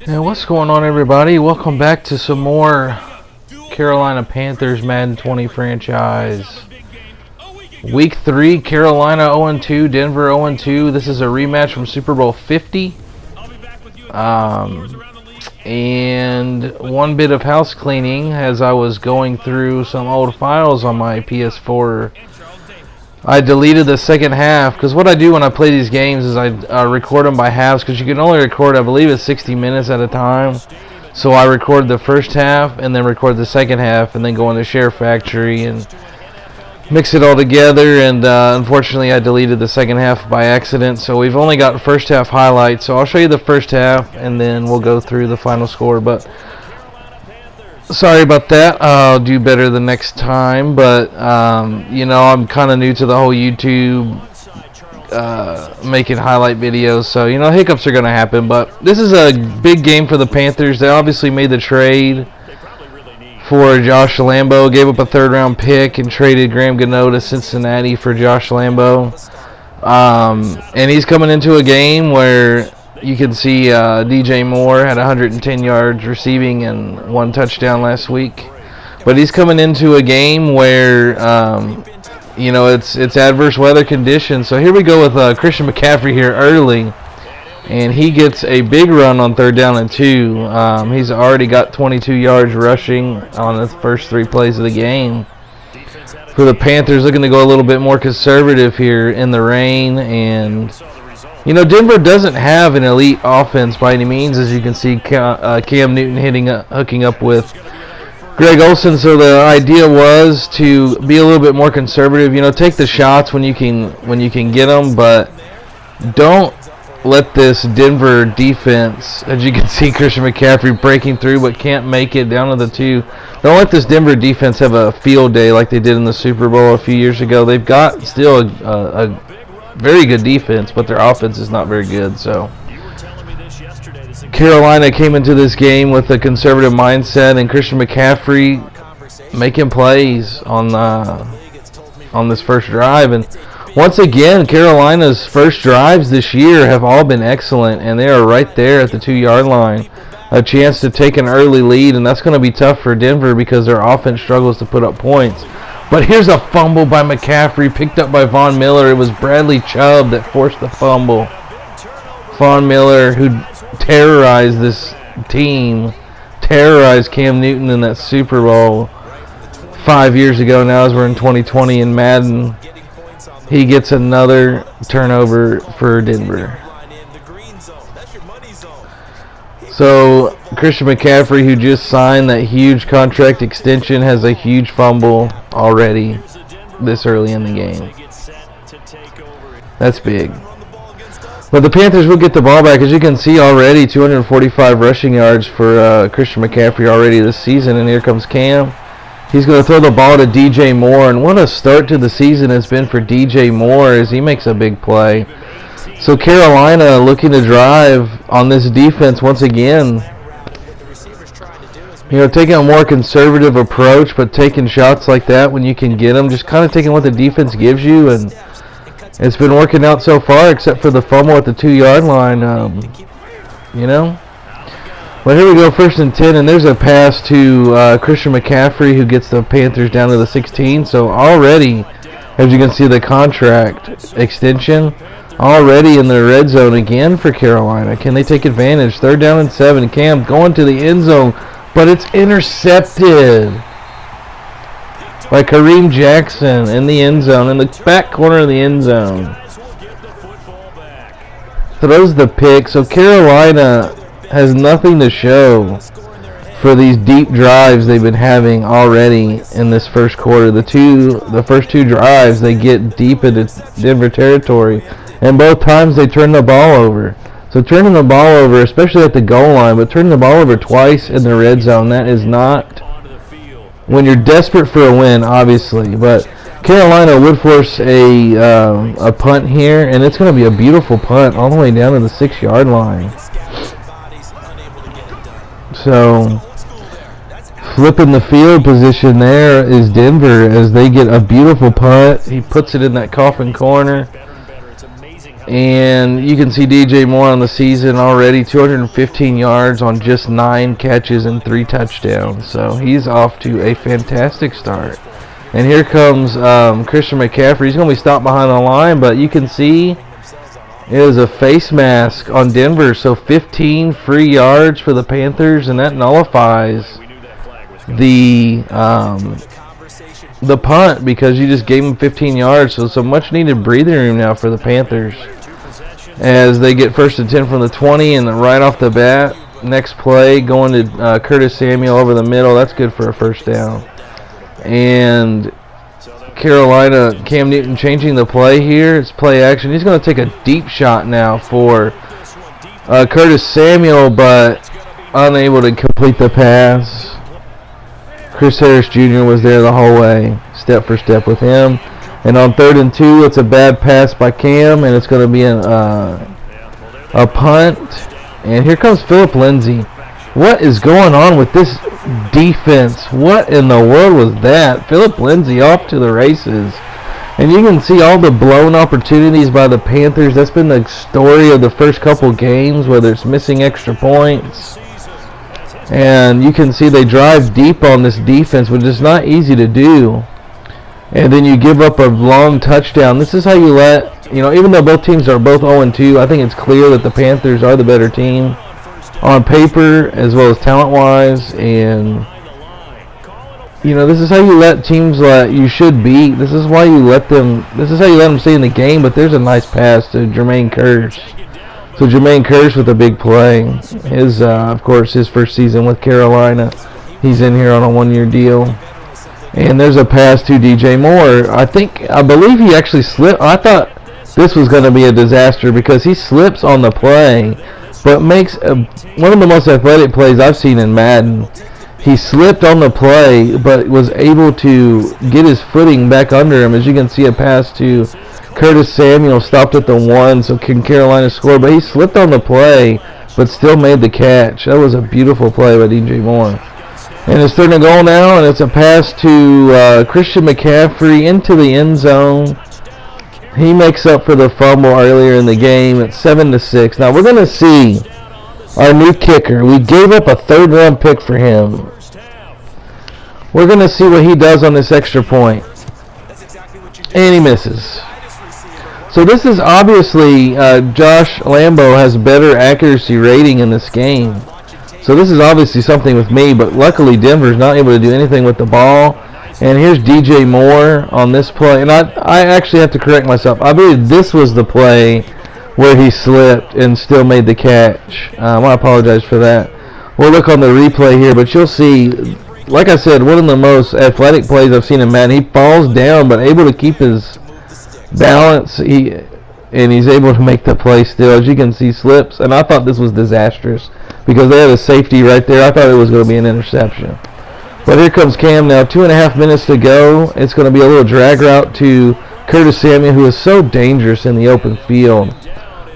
Now, what's going on, everybody? Welcome back to some more Carolina Panthers Madden 20 franchise. Week 3, Carolina 0-2, Denver 0-2. This is a rematch from Super Bowl 50. And one bit of house cleaning as I was going through some old files on my PS4. I deleted the second half, because what I do when I play these games is I record them by halves, because you can only record, I believe it's 60 minutes at a time. So I record the first half and then record the second half and then go into SHAREfactory and mix it all together. And unfortunately I deleted the second half by accident, so we've only got first half highlights. So I'll show you the first half and then we'll go through the final score. But sorry about that. I'll do better the next time. But you know, I'm kind of new to the whole YouTube making highlight videos, so you know, hiccups are going to happen. But this is a big game for the Panthers. They obviously made the trade for Josh Lambo, gave up a third-round pick and traded Graham Gano to Cincinnati for Josh Lambo. And he's coming into a game where you can see DJ Moore had 110 yards receiving and 1 touchdown last week. But he's coming into a game where you know, it's adverse weather conditions. So here we go with Christian McCaffrey here early, and he gets a big run on 3rd down and 2. He's already got 22 yards rushing on the first 3 plays of the game. For the Panthers, looking to go a little bit more conservative here in the rain. And you know, Denver doesn't have an elite offense by any means, as you can see. Cam Newton hooking up with Greg Olsen, so the idea was to be a little bit more conservative. You know, take the shots when you can get them, but don't let this Denver defense, as you can see, Christian McCaffrey breaking through but can't make it down to the 2. Don't let this Denver defense have a field day like they did in the Super Bowl a few years ago. They've got still a very good defense, but their offense is not very good. So Carolina came into this game with a conservative mindset, and Christian McCaffrey making plays on this first drive. And once again, Carolina's first drives this year have all been excellent, and they are right there at the 2-yard line. A chance to take an early lead, and that's going to be tough for Denver because their offense struggles to put up points. But here's a fumble by McCaffrey, picked up by Von Miller. It was Bradley Chubb that forced the fumble. Von Miller, who terrorized this team, terrorized Cam Newton in that Super Bowl 5 years ago now, as we're in 2020 in Madden. He gets another turnover for Denver. So Christian McCaffrey, who just signed that huge contract extension, has a huge fumble already this early in the game. That's big. But the Panthers will get the ball back. As you can see already, 245 rushing yards for Christian McCaffrey already this season. And here comes Cam. He's going to throw the ball to DJ Moore. And what a start to the season it's been for DJ Moore as he makes a big play. So Carolina looking to drive on this defense once again. You know, taking a more conservative approach, but taking shots like that when you can get them. Just kind of taking what the defense gives you, and it's been working out so far, except for the fumble at the 2-yard line. You know. But here we go, 1st and 10, and there's a pass to Christian McCaffrey, who gets the Panthers down to the 16. So already, as you can see, the contract extension already in the red zone again for Carolina. Can they take advantage? 3rd down and 7. Cam going to the end zone, but it's intercepted by Kareem Jackson in the end zone, in the back corner of the end zone. Throws the pick. So Carolina has nothing to show for these deep drives they've been having already in this first quarter. The first 2 drives, they get deep into Denver territory, and both times they turn the ball over. So turning the ball over, especially at the goal line, but turning the ball over twice in the red zone, that is not when you're desperate for a win, obviously. But Carolina would force a punt here, and it's going to be a beautiful punt all the way down to the 6-yard line. So flipping the field position there is Denver as they get a beautiful punt. He puts it in that coffin corner. And you can see DJ Moore on the season already, 215 yards on just 9 catches and 3 touchdowns. So he's off to a fantastic start. And here comes Christian McCaffrey. He's going to be stopped behind the line, but you can see it is a face mask on Denver. So 15 free yards for the Panthers, and that nullifies the punt because you just gave them 15 yards. So some much needed breathing room now for the Panthers as they get 1st and 10 from the 20, and right off the bat, next play going to Curtis Samuel over the middle. That's good for a 1st down. And Carolina, Cam Newton changing the play here. It's play action. He's going to take a deep shot now for Curtis Samuel, but unable to complete the pass. Chris Harris Jr. was there the whole way, step for step with him. And on 3rd and 2, it's a bad pass by Cam, and it's going to be a punt. And here comes Philip Lindsay. What is going on with this defense? What in the world was that? Philip Lindsay off to the races. And you can see all the blown opportunities by the Panthers. That's been the story of the first couple games, whether it's missing extra points. And you can see they drive deep on this defense, which is not easy to do. And then you give up a long touchdown. This is how you let, even though both teams are both 0-2, I think it's clear that the Panthers are the better team on paper as well as talent-wise. And, this is how you let teams that you should beat. This is how you let them stay in the game. But there's a nice pass to Jermaine Kearse. So Jermaine Kearse with a big play. Of course, his first season with Carolina. He's in here on a 1-year deal. And there's a pass to DJ Moore. I believe he actually slipped. I thought this was going to be a disaster because he slips on the play, but makes one of the most athletic plays I've seen in Madden. He slipped on the play, but was able to get his footing back under him. As you can see, a pass to Curtis Samuel stopped at the 1, so can Carolina score? But he slipped on the play, but still made the catch. That was a beautiful play by DJ Moore. And it's 3rd and goal now, and it's a pass to Christian McCaffrey into the end zone. He makes up for the fumble earlier in the game at 7-6. Now we're going to see our new kicker. We gave up a 3rd-round pick for him. We're going to see what he does on this extra point. And he misses. So this is obviously Josh Lambo has better accuracy rating in this game. So this is obviously something with me, but luckily Denver's not able to do anything with the ball. And here's DJ Moore on this play. And I actually have to correct myself. I believe this was the play where he slipped and still made the catch. I apologize for that. We'll look on the replay here, but you'll see, like I said, one of the most athletic plays I've seen in Madden. He falls down, but able to keep his balance. And he's able to make the play still. As you can see, slips. And I thought this was disastrous because they had a safety right there. I thought it was going to be an interception. But here comes Cam now. 2.5 minutes to go. It's going to be a little drag route to Curtis Samuel, who is so dangerous in the open field.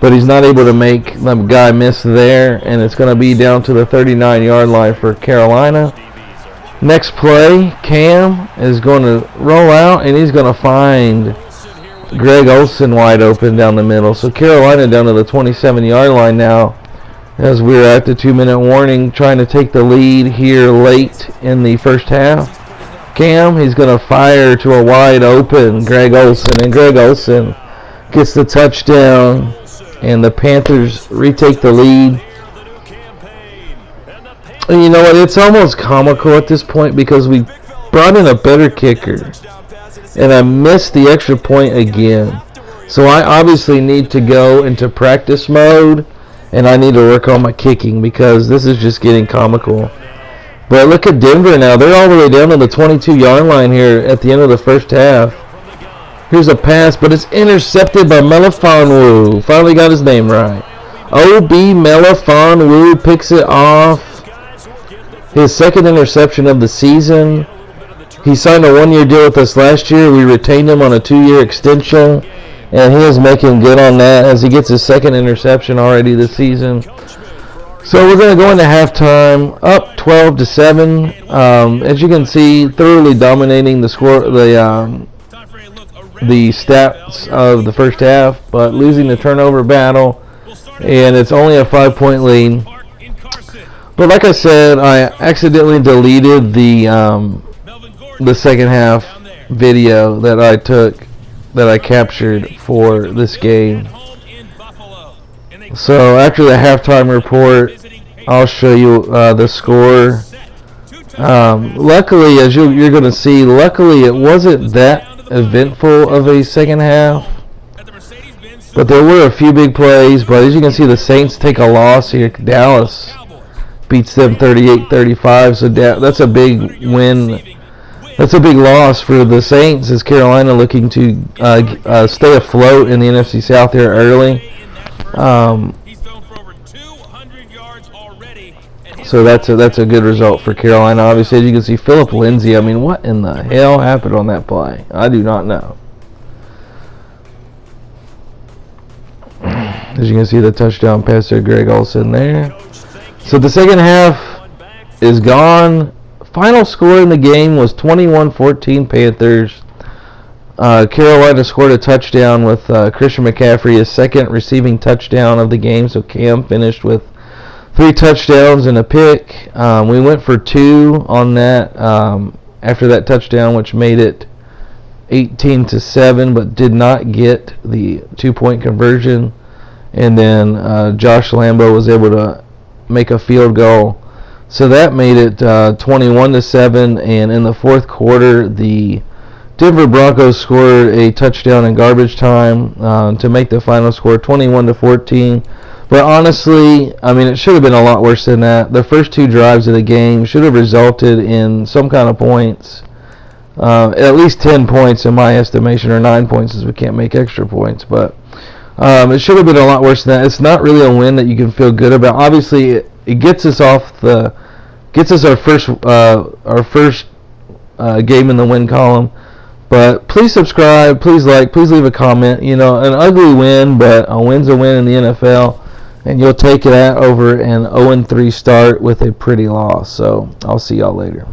But he's not able to make the guy miss there. And it's going to be down to the 39-yard line for Carolina. Next play, Cam is going to roll out, and he's going to find Greg Olsen wide open down the middle. So Carolina down to the 27-yard line now as we're at the 2-minute warning, trying to take the lead here late in the first half. Cam, he's going to fire to a wide open Greg Olsen, and Greg Olsen gets the touchdown, and the Panthers retake the lead. And you know what? It's almost comical at this point because we brought in a better kicker, and I missed the extra point again. So I obviously need to go into practice mode, and I need to work on my kicking because this is just getting comical. But look at Denver now. They're all the way down to the 22-yard line here at the end of the first half. Here's a pass, but it's intercepted by Melifonwu. Finally got his name right. O.B. Melifonwu picks it off. His 2nd interception of the season. He signed a 1-year deal with us last year. We retained him on a 2-year extension. And he is making good on that as he gets his 2nd interception already this season. So we're going to go into halftime up 12-7. As you can see, thoroughly dominating the score, the the stats of the first half, but losing the turnover battle, and it's only a 5-point lead. But like I said, I accidentally deleted the second half video that I took, that I captured for this game. So after the halftime report, I'll show you the score. Luckily, as you're going to see, luckily it wasn't that eventful of a second half. But there were a few big plays. But as you can see, the Saints take a loss here. Dallas beats them 38-35. So that's a big win. That's a big loss for the Saints, as Carolina looking to stay afloat in the NFC South here early. So that's a good result for Carolina. Obviously, as you can see, Phillip Lindsay. I mean, what in the hell happened on that play? I do not know. As you can see, the touchdown pass to Greg Olsen there. So the second half is gone. Final score in the game was 21-14 Panthers. Carolina scored a touchdown with Christian McCaffrey, his second receiving touchdown of the game. So Cam finished with 3 touchdowns and a pick. We went for 2 on that after that touchdown, which made it 18-7, but did not get the 2-point conversion. And then Josh Lambo was able to make a field goal. So that made it 21-7, and in the fourth quarter, the Denver Broncos scored a touchdown in garbage time to make the final score 21-14. But honestly, I mean, it should have been a lot worse than that. The first 2 drives of the game should have resulted in some kind of points, at least 10 points in my estimation, or 9 points, as we can't make extra points. But it should have been a lot worse than that. It's not really a win that you can feel good about. Obviously, it gets us our first game in the win column. But please subscribe, please like, please leave a comment. You know, an ugly win, but a win's a win in the NFL, and you'll take that over an 0-3 start with a pretty loss. So I'll see y'all later.